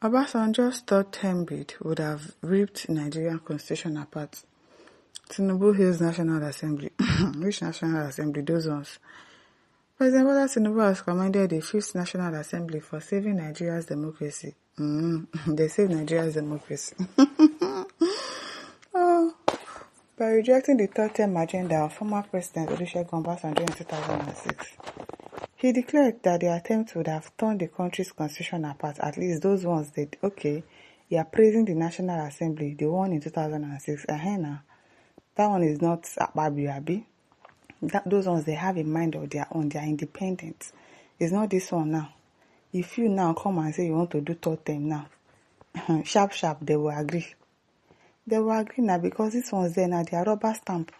Obasanjo's third term bid would have ripped Nigerian constitution apart. Tinubu hails National Assembly. Which National Assembly? Those ones. President Bola Tinubu has commended the Fifth National Assembly for saving Nigeria's democracy. They saved Nigeria's democracy. By rejecting the third term agenda of former President Olusegun Obasanjo in 2006. He declared that the attempt would have torn the country's constitution apart. At least those ones did. Okay, you are praising the National Assembly, the one in 2006. Now, that one is not Abi. Those ones, they have a mind of their own. They are independent. It's not this one now. If you now come and say you want to do third term now, sharp, they will agree. They will agree now because this one's there now. They are rubber stamp.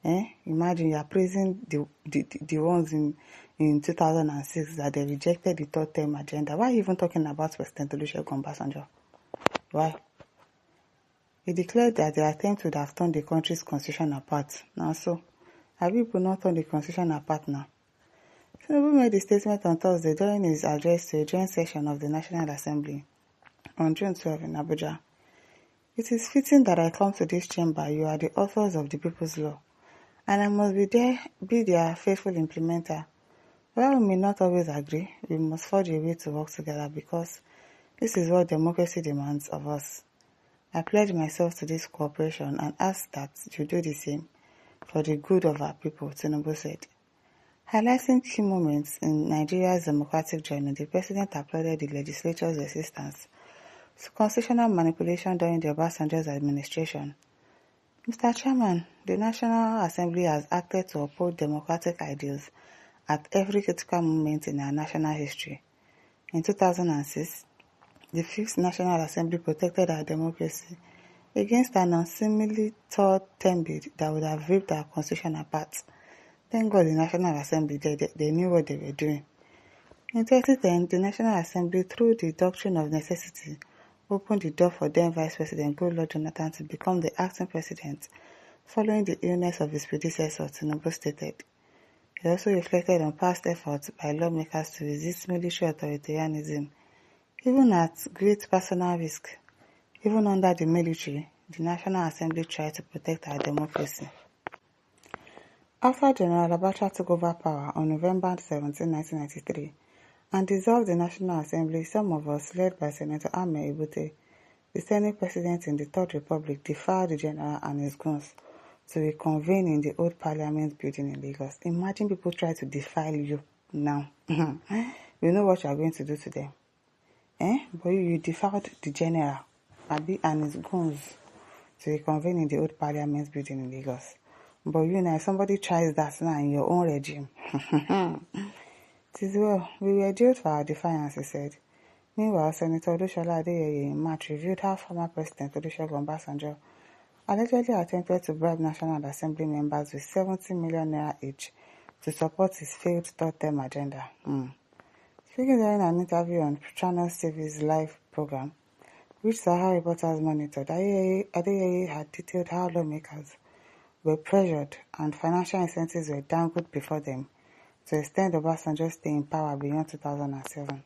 Imagine you are praising the ones in 2006 that they rejected the third term agenda. Why are you even talking about President Olusegun Obasanjo? Why? He declared that the attempt would have torn the country's constitution apart. Now so, have people not torn the constitution apart now? Tinubu made the statement on Thursday during his address to a joint session of the National Assembly on June 12 in Abuja. It is fitting that I come to this chamber. You are the authors of the people's law, and I must be their faithful implementer. While we may not always agree, we must forge a way to work together because this is what democracy demands of us. I pledge myself to this cooperation and ask that you do the same for the good of our people, Tinubu said. Highlighting key moments in Nigeria's democratic journey, the president applauded the legislature's resistance to constitutional manipulation during the Obasanjo's administration. Mr. Chairman, the National Assembly has acted to uphold democratic ideals at every critical moment in our national history. In 2006, the Fifth National Assembly protected our democracy against an unseemly third term bid that would have ripped our constitution apart. Thank God the National Assembly, they knew what they were doing. In 2010, the National Assembly, through the doctrine of necessity, opened the door for then Vice President Goodluck Jonathan to become the acting president following the illness of his predecessor, Tinubu stated. It also reflected on past efforts by lawmakers to resist military authoritarianism, even at great personal risk. Even under the military, the National Assembly tried to protect our democracy. After General Abacha took over power on November 17, 1993, and dissolved the National Assembly, some of us, led by Senator Ahmed Ebute, the Senate President in the Third Republic, defied the General and his goons to reconvene in the old Parliament building in Lagos. Imagine people try to defile you now. You know what you are going to do to them. But you defiled the General and his goons to reconvene in the old Parliament building in Lagos. But you know, if somebody tries that now in your own regime, it is well. We were jailed for our defiance, he said. Meanwhile, Senator Odushola Adeyeye in March reviewed how former President Olusegun Obasanjo allegedly attempted to bribe National Assembly members with 70 million naira each to support his failed third-term agenda. Speaking during an interview on Channel TV's live program, which Sahara reporters monitored, Adeyeye had detailed how lawmakers were pressured and financial incentives were dangled before them to extend Obasanjo's stay in power beyond 2007.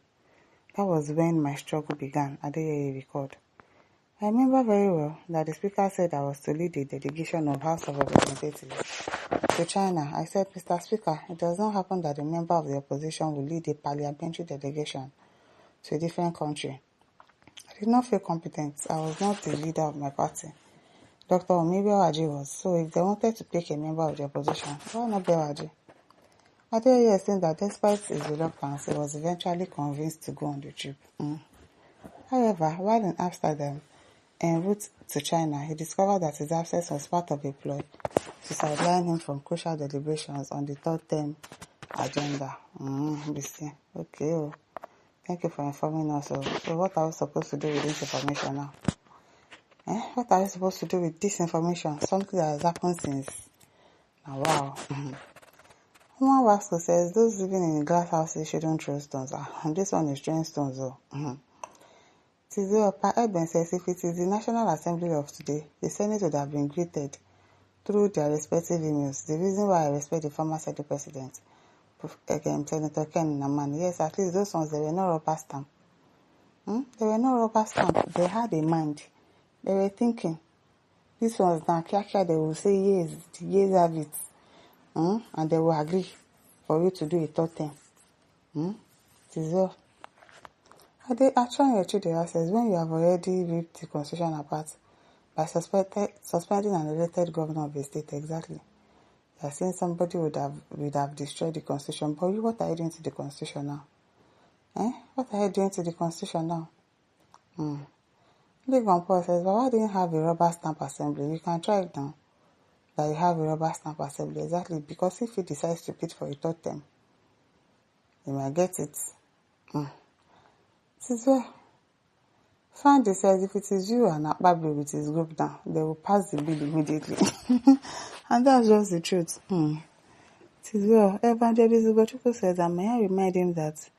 That was when my struggle began, Adeyeye recalled. I remember very well that the Speaker said I was to lead the delegation of House of Representatives to China. I said, Mr. Speaker, it does not happen that a member of the opposition will lead a parliamentary delegation to a different country. I did not feel competent. I was not the leader of my party. Dr. Omibiawaji was. So if they wanted to pick a member of the opposition, why not Bewaji? Adeyeye explained that despite his reluctance, he was eventually convinced to go on the trip. However, while in Amsterdam, en route to China, he discovered that his absence was part of a plot to sideline him from crucial deliberations on the third-term agenda. Okay. Thank you for informing us. So what are we supposed to do with this information now? What are we supposed to do with this information? Something that has happened since. Now, wow. Human Wasco says those living in glass houses shouldn't throw stones. This one is throwing stones though. Tizuopa Eben says if it is the National Assembly of today, the Senate would have been greeted through their respective emails. The reason why I respect the former Senate President, Senator Ken Naman, yes, at least those ones, they were not rubber stamp. They were no rubber stamp. They had a mind. They were thinking. This one's now, kia, they will say yes, yes have it. And they will agree for you to do a third term. It is well. Actually, your children says when you have already ripped the constitution apart by suspending an elected governor of a state, exactly. You are saying somebody would have destroyed the constitution, but what are you doing to the constitution now? What are you doing to the constitution now? Big on Paul says, but why didn't you have a rubber stamp assembly? You can try it now. That you have a rubber stamp assembly, exactly, because if he decides to bid for a third term, you might get it. It is well. Sandy says if it is you and Akpabio with his group now, they will pass the bill immediately. And that's just the truth. It is well. Evangelist Ugochukwu says, and may I remind him that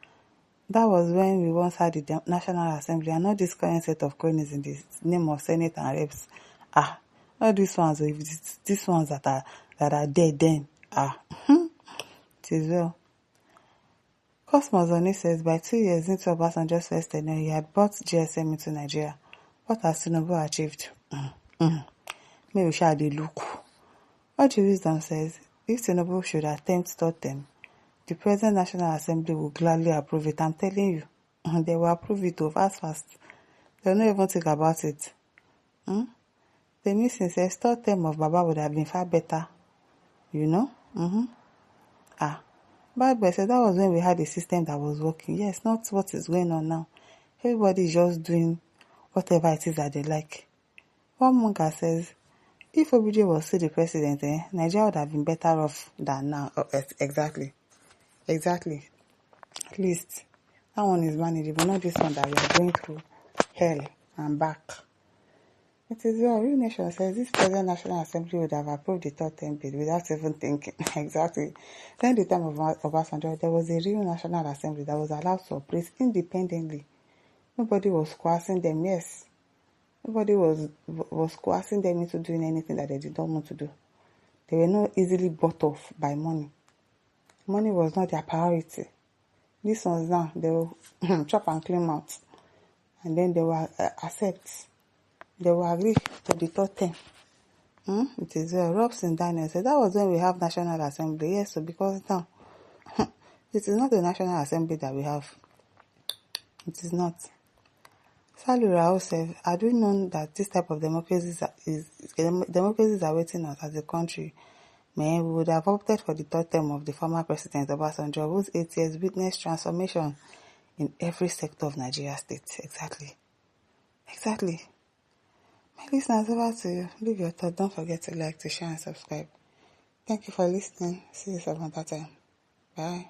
was when we once had the National Assembly and not this current set of cronies in the name of Senate and Reps. All these ones, these ones that are dead then. It is well. Cosmos Oni says, by 2 years into Obasanjo's first tenure, he had brought GSM into Nigeria. What has Tinubu achieved? Maybe we shall look. Oji Wisdom says, if Tinubu should attempt third term, the present National Assembly will gladly approve it. I'm telling you. They will approve it fast. They'll not even think about it. The missing says third term of Baba would have been far better. You know? Bad boy said that was when we had a system that was working. Yes, not what is going on now. Everybody is just doing whatever it is that they like. One monka says, if OBJ was still the president, Nigeria would have been better off than now. Exactly. At least that one is manageable, not this one that we are going through hell and back. It is well. Real Nation says this present National Assembly would have approved the third term bill without even thinking. Exactly. During the time of Obasanjo, there was a real National Assembly that was allowed to operate independently. Nobody was coercing them. Yes. Nobody was coercing them into doing anything that they did not want to do. They were not easily bought off by money. Money was not their priority. These ones now, they will chop and clean out. And then they will accept. They will agree to the third term. It is Robson Daniel said that was when we have National Assembly. Yes, so because now it is not the National Assembly that we have. It is not. Salu Rao said, had we known that this type of democracies are waiting us as a country, we would have opted for the third term of the former president Obasanjo, whose 8 years witnessed transformation in every sector of Nigeria state. Exactly. My listeners, over to you. Leave your thoughts. Don't forget to like, to share, and subscribe. Thank you for listening. See you some other time. Bye.